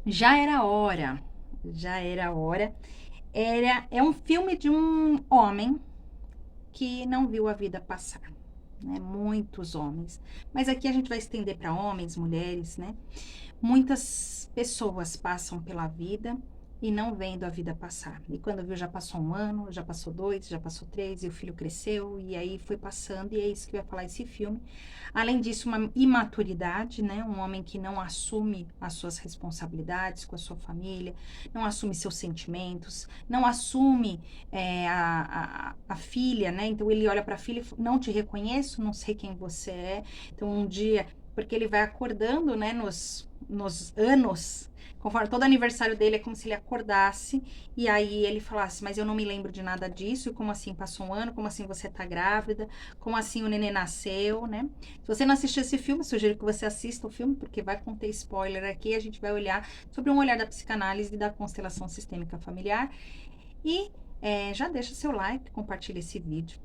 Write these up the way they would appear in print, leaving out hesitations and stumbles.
Já era hora, já era hora. É um filme de um homem que não viu a vida passar, né? Muitos homens. Mas aqui a gente vai estender para homens, mulheres, né? Muitas pessoas passam pela vida e não vendo a vida passar. E quando viu, já passou um ano, já passou dois, já passou três, e o filho cresceu, e aí foi passando, e é isso que vai falar esse filme. Além disso, uma imaturidade, né? Um homem que não assume as suas responsabilidades com a sua família, não assume seus sentimentos, não assume a filha, né? Então ele olha para a filha e fala, não te reconheço, não sei quem você é. Então um dia, porque ele vai acordando, né, nos anos, conforme todo aniversário dele é como se ele acordasse e aí ele falasse, mas eu não me lembro de nada disso, como assim passou um ano, como assim você tá grávida, como assim o nenê nasceu, né? Se você não assistiu esse filme, sugiro que você assista o filme, porque vai conter spoiler aqui, a gente vai olhar sobre um olhar da psicanálise e da constelação sistêmica familiar e já deixa seu like, compartilha esse vídeo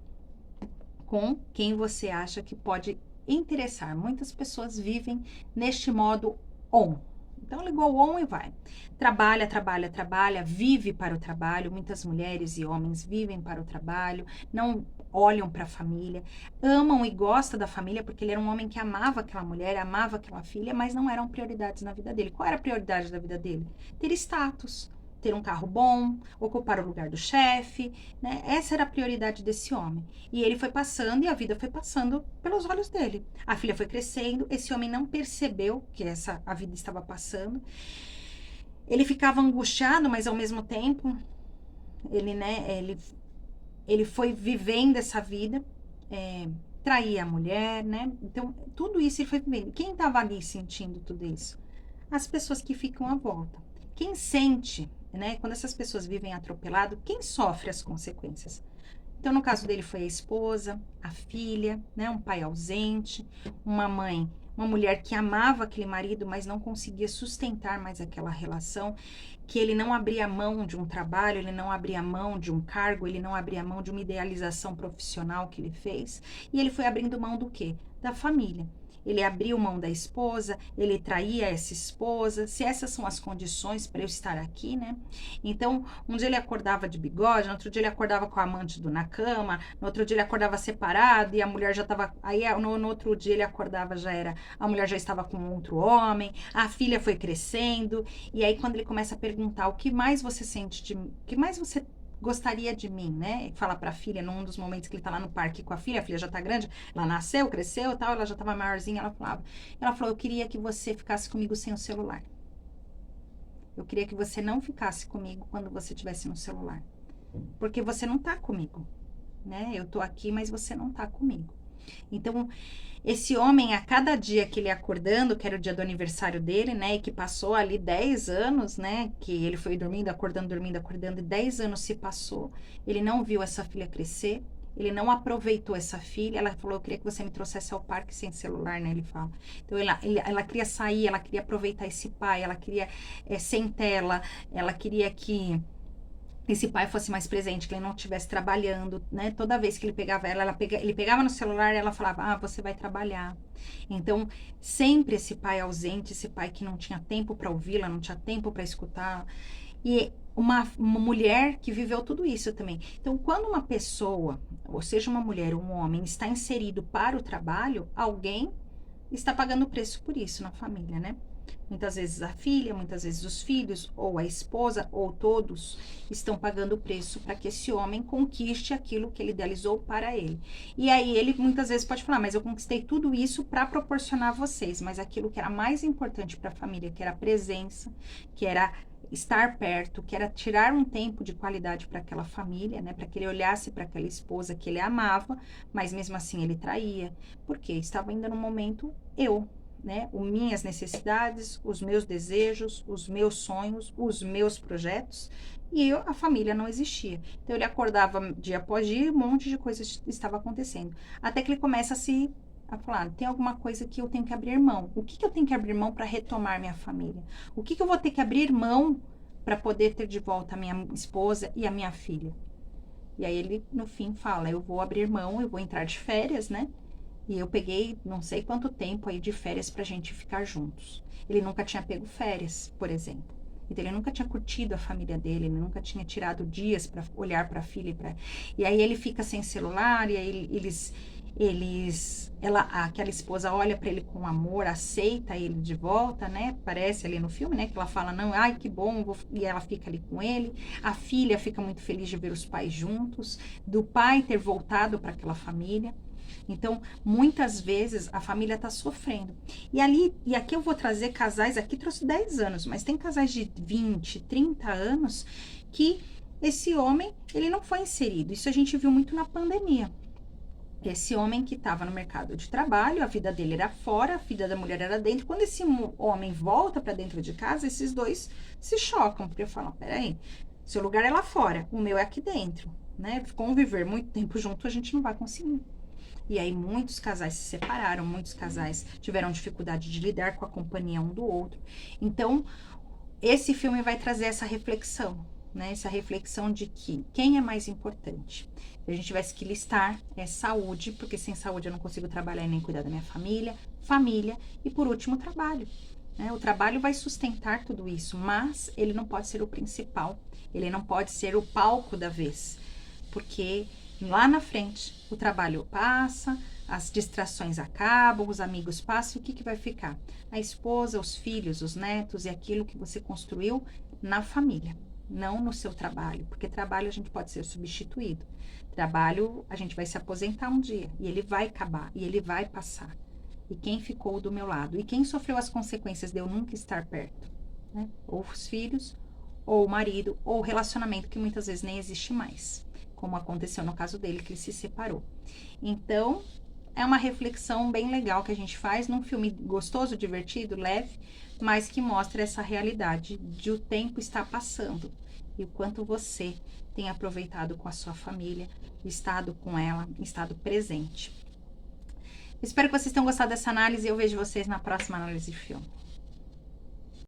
com quem você acha que pode interessar. Muitas pessoas vivem neste modo on. Então ligou o on e vai. Trabalha, trabalha, trabalha, vive para o trabalho. Muitas mulheres e homens vivem para o trabalho, não olham para a família, amam e gostam da família porque ele era um homem que amava aquela mulher, amava aquela filha, mas não eram prioridades na vida dele. Qual era a prioridade da vida dele? Ter status, ter um carro bom, ocupar o lugar do chefe, né? Essa era a prioridade desse homem. E ele foi passando e a vida foi passando pelos olhos dele. A filha foi crescendo, esse homem não percebeu que a vida estava passando. Ele ficava angustiado, mas ao mesmo tempo, ele foi vivendo essa vida, traía a mulher, né? Então, tudo isso ele foi vivendo. Quem estava ali sentindo tudo isso? As pessoas que ficam à volta. Quem sente, né? Quando essas pessoas vivem atropelado, quem sofre as consequências? Então, no caso dele, foi a esposa, a filha, né? Um pai ausente, uma mãe, uma mulher que amava aquele marido, mas não conseguia sustentar mais aquela relação, que ele não abria mão de um trabalho, ele não abria mão de um cargo, ele não abria mão de uma idealização profissional que ele fez, e ele foi abrindo mão do quê? Da família. Ele abriu mão da esposa, ele traía essa esposa, se essas são as condições para eu estar aqui, né? Então, um dia ele acordava de bigode, no outro dia ele acordava com a amante na cama, no outro dia ele acordava separado e a mulher já estava. Aí no outro dia ele acordava, já era. A mulher já estava com outro homem, a filha foi crescendo, e aí quando ele começa a perguntar o que mais você sente de mim, o que mais você gostaria de mim, né? E fala para a filha, num dos momentos que ele tá lá no parque com a filha já tá grande, ela nasceu, cresceu, tal, ela já tava maiorzinha, ela falou, eu queria que você ficasse comigo sem o celular. Eu queria que você não ficasse comigo quando você estivesse no celular. Porque você não tá comigo, né? Eu tô aqui, mas você não tá comigo. Então, esse homem, a cada dia que ele ia acordando, que era o dia do aniversário dele, né? E que passou ali 10 anos, né? Que ele foi dormindo, acordando, e 10 anos se passou. Ele não viu essa filha crescer. Ele não aproveitou essa filha. Ela falou, eu queria que você me trouxesse ao parque sem celular, né? Ele fala. Então, ela queria sair, ela queria aproveitar esse pai, ela queria sem tela, ela queria que esse pai fosse mais presente, que ele não estivesse trabalhando, né? Toda vez que ele pegava ela, ele pegava no celular e ela falava, ah, você vai trabalhar. Então, sempre esse pai ausente, esse pai que não tinha tempo para ouvi-la, não tinha tempo para escutar. E uma mulher que viveu tudo isso também. Então, quando uma pessoa, ou seja, uma mulher ou um homem, está inserido para o trabalho, alguém está pagando o preço por isso na família, né? Muitas vezes a filha, muitas vezes os filhos, ou a esposa, ou todos estão pagando o preço para que esse homem conquiste aquilo que ele idealizou para ele. E aí ele muitas vezes pode falar, mas eu conquistei tudo isso para proporcionar a vocês, mas aquilo que era mais importante para a família, que era a presença, que era estar perto, que era tirar um tempo de qualidade para aquela família, né, para que ele olhasse para aquela esposa que ele amava, mas mesmo assim ele traía, porque estava ainda no momento eu, né, as minhas necessidades, os meus desejos, os meus sonhos, os meus projetos, e a família não existia. Então ele acordava dia após dia, um monte de coisas estava acontecendo, até que ele começa a falar, tem alguma coisa que eu tenho que abrir mão. O que eu tenho que abrir mão para retomar minha família? O que eu vou ter que abrir mão para poder ter de volta a minha esposa e a minha filha? E aí ele, no fim, fala, eu vou abrir mão, eu vou entrar de férias, né? E eu peguei não sei quanto tempo aí de férias pra gente ficar juntos. Ele nunca tinha pego férias, por exemplo. Então, ele nunca tinha curtido a família dele, ele nunca tinha tirado dias para olhar para a filha e aí ele fica sem celular e aí aquela esposa olha para ele com amor, aceita ele de volta, né? Parece ali no filme, né? Que ela fala, não, ai, que bom, e ela fica ali com ele. A filha fica muito feliz de ver os pais juntos, do pai ter voltado para aquela família. Então, muitas vezes a família está sofrendo. E aqui eu vou trazer casais, aqui trouxe 10 anos, mas tem casais de 20, 30 anos que esse homem, ele não foi inserido. Isso a gente viu muito na pandemia. Esse homem que estava no mercado de trabalho, a vida dele era fora, a vida da mulher era dentro. Quando esse homem volta para dentro de casa, esses dois se chocam, porque falam, peraí, seu lugar é lá fora, o meu é aqui dentro, né? Conviver muito tempo junto, a gente não vai conseguir. E aí muitos casais se separaram, muitos casais tiveram dificuldade de lidar com a companhia um do outro. Então, esse filme vai trazer essa reflexão, né? Essa reflexão de que quem é mais importante? Se a gente tivesse que listar, é saúde, porque sem saúde eu não consigo trabalhar e nem cuidar da minha família, família e, por último, trabalho. Né? O trabalho vai sustentar tudo isso, mas ele não pode ser o principal, ele não pode ser o palco da vez, porque lá na frente o trabalho passa, as distrações acabam, os amigos passam, o que, que vai ficar? A esposa, os filhos, os netos e aquilo que você construiu na família, não no seu trabalho, porque trabalho a gente pode ser substituído. Trabalho, a gente vai se aposentar um dia e ele vai acabar e ele vai passar. E quem ficou do meu lado? E quem sofreu as consequências de eu nunca estar perto? Né? Ou os filhos, ou o marido, ou o relacionamento que muitas vezes nem existe mais, como aconteceu no caso dele, que ele se separou. Então, é uma reflexão bem legal que a gente faz num filme gostoso, divertido, leve, mas que mostra essa realidade de o tempo estar passando e o quanto você tem aproveitado com a sua família, estado com ela, estado presente. Espero que vocês tenham gostado dessa análise e eu vejo vocês na próxima análise de filme.